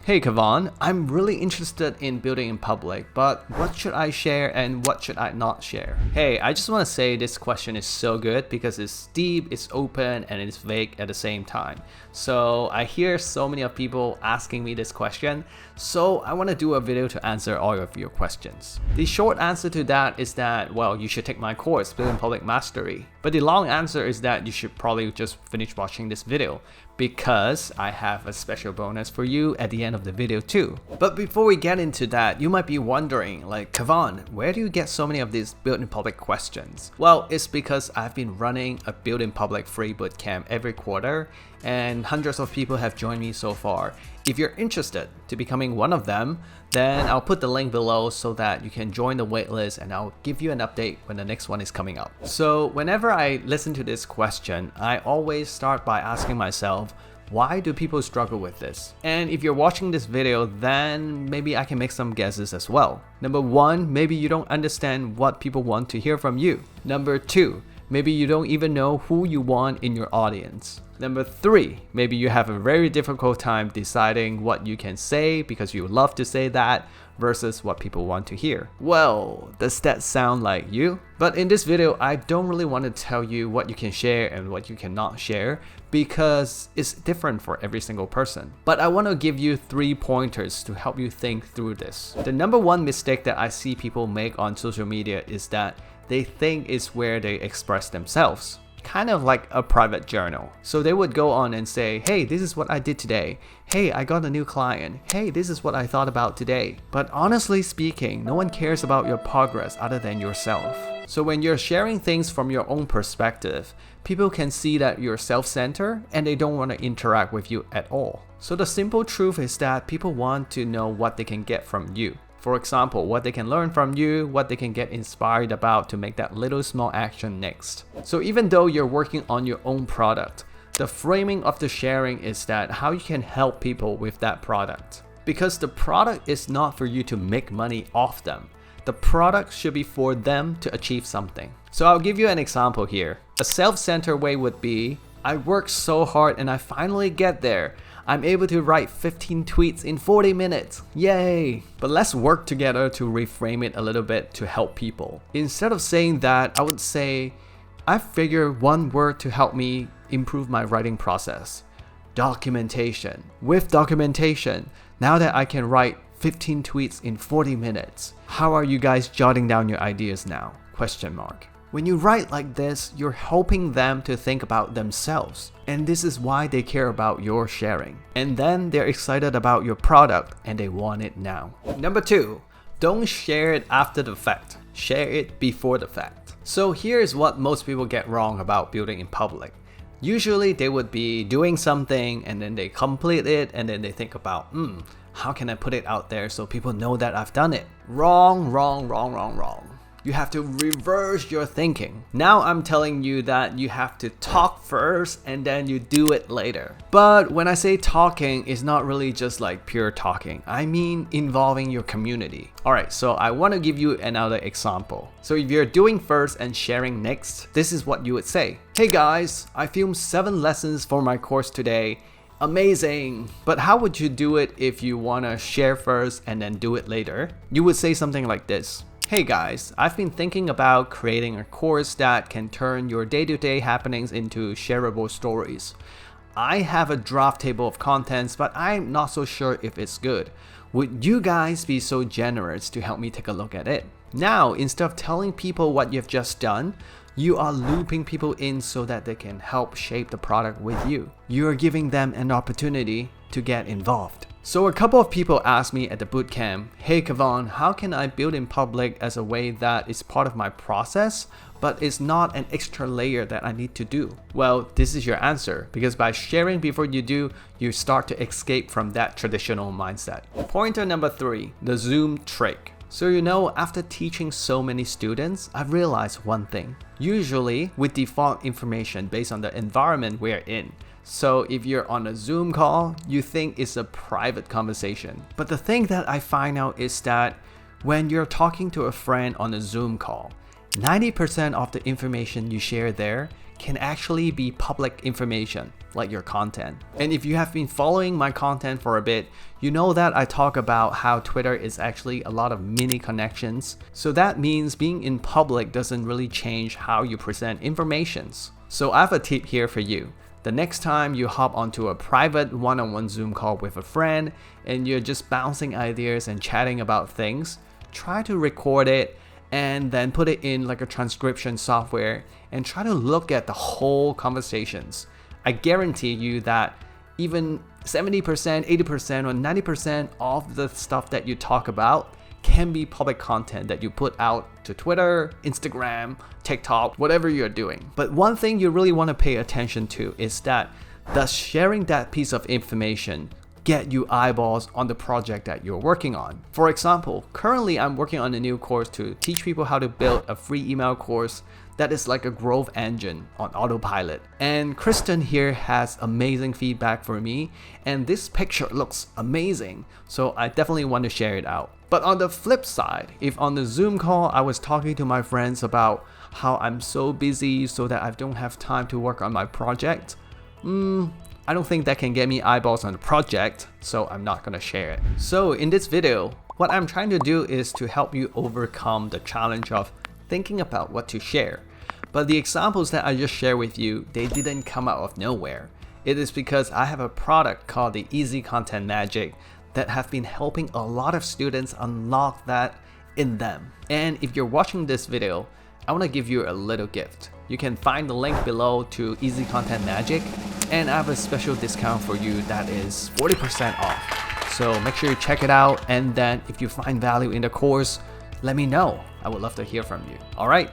Hey Kavan, I'm really interested in building in public, but what should I share and what should I not share? Hey, I just want to say this question is so good because it's deep, it's open, and it's vague at the same time. So I hear so many of people asking me this question, so I want to do a video to answer all of your questions. The short answer to that is that, well, you should take my course, Building Public Mastery. But the long answer is that you should probably just finish watching this video, because I have a special bonus for you at the end of the video too. But before we get into that, you might be wondering, like, Kavan, where do you get so many of these Build in Public questions? Well, it's because I've been running a Build in Public free bootcamp every quarter, and hundreds of people have joined me so far. If you're interested to becoming one of them, then I'll put the link below so that you can join the waitlist, and I'll give you an update when the next one is coming up. So whenever I listen to this question, I always start by asking myself, why do people struggle with this? And if you're watching this video, then maybe I can make some guesses as well. Number one, maybe you don't understand what people want to hear from you. Number two, maybe you don't even know who you want in your audience. Number three, maybe you have a very difficult time deciding what you can say because you love to say that versus what people want to hear. Well, does that sound like you? But in this video, I don't really want to tell you what you can share and what you cannot share because it's different for every single person. But I want to give you 3 pointers to help you think through this. The number one mistake that I see people make on social media is that they think it's where they express themselves. Kind of like a private journal. So they would go on and say, hey, this is what I did today. Hey, I got a new client. Hey, this is what I thought about today. But honestly speaking, no one cares about your progress other than yourself. So when you're sharing things from your own perspective, people can see that you're self-centered and they don't want to interact with you at all. So the simple truth is that people want to know what they can get from you. For example, what they can learn from you, what they can get inspired about to make that little small action next. So even though you're working on your own product, the framing of the sharing is that how you can help people with that product. Because the product is not for you to make money off them. The product should be for them to achieve something. So I'll give you an example here. A self-centered way would be, I worked so hard and I finally get there. I'm able to write 15 tweets in 40 minutes. Yay! But let's work together to reframe it a little bit to help people. Instead of saying that, I would say, I figured one word to help me improve my writing process. Documentation. With documentation, now that I can write 15 tweets in 40 minutes, how are you guys jotting down your ideas now? Question mark. When you write like this, you're helping them to think about themselves. And this is why they care about your sharing. And then they're excited about your product and they want it now. Number two, don't share it after the fact. Share it before the fact. So here's what most people get wrong about building in public. Usually they would be doing something and then they complete it and then they think about, how can I put it out there so people know that I've done it? Wrong, wrong, wrong, wrong, wrong. You have to reverse your thinking. Now I'm telling you that you have to talk first and then you do it later. But when I say talking, it's not really just like pure talking. I mean involving your community. Alright, so I want to give you another example. So if you're doing first and sharing next, this is what you would say. Hey guys, I filmed 7 lessons for my course today. Amazing! But how would you do it if you want to share first and then do it later? You would say something like this. Hey guys, I've been thinking about creating a course that can turn your day-to-day happenings into shareable stories. I have a draft table of contents, but I'm not so sure if it's good. Would you guys be so generous to help me take a look at it? Now, instead of telling people what you've just done, you are looping people in so that they can help shape the product with you. You are giving them an opportunity to get involved. So a couple of people asked me at the bootcamp, hey Kavan, how can I build in public as a way that is part of my process, but it's not an extra layer that I need to do? Well, this is your answer, because by sharing before you do, you start to escape from that traditional mindset. Pointer number 3, the Zoom trick. So after teaching so many students, I've realized one thing. Usually, we default information based on the environment we're in. So if you're on a Zoom call, you think it's a private conversation. But the thing that I find out is that when you're talking to a friend on a Zoom call, 90% of the information you share there can actually be public information, like your content. And if you have been following my content for a bit, you know that I talk about how Twitter is actually a lot of mini connections. So that means being in public doesn't really change how you present informations. So I have a tip here for you. The next time you hop onto a private one-on-one Zoom call with a friend and you're just bouncing ideas and chatting about things, try to record it and then put it in like a transcription software and try to look at the whole conversations. I guarantee you that even 70%, 80%, or 90% of the stuff that you talk about can be public content that you put out to Twitter, Instagram, TikTok, whatever you're doing. But one thing you really want to pay attention to is that does sharing that piece of information get you eyeballs on the project that you're working on? For example, currently I'm working on a new course to teach people how to build a free email course that is like a growth engine on autopilot. And Kristen here has amazing feedback for me, and this picture looks amazing, so I definitely want to share it out. But on the flip side, if on the Zoom call I was talking to my friends about how I'm so busy so that I don't have time to work on my project, I don't think that can get me eyeballs on the project, so I'm not gonna share it. So in this video, what I'm trying to do is to help you overcome the challenge of thinking about what to share. But the examples that I just shared with you, they didn't come out of nowhere. It is because I have a product called the Easy Content Magic that have been helping a lot of students unlock that in them. And if you're watching this video, I want to give you a little gift. You can find the link below to Easy Content Magic, and I have a special discount for you that is 40% off. So make sure you check it out, and then if you find value in the course, let me know. I would love to hear from you. All right,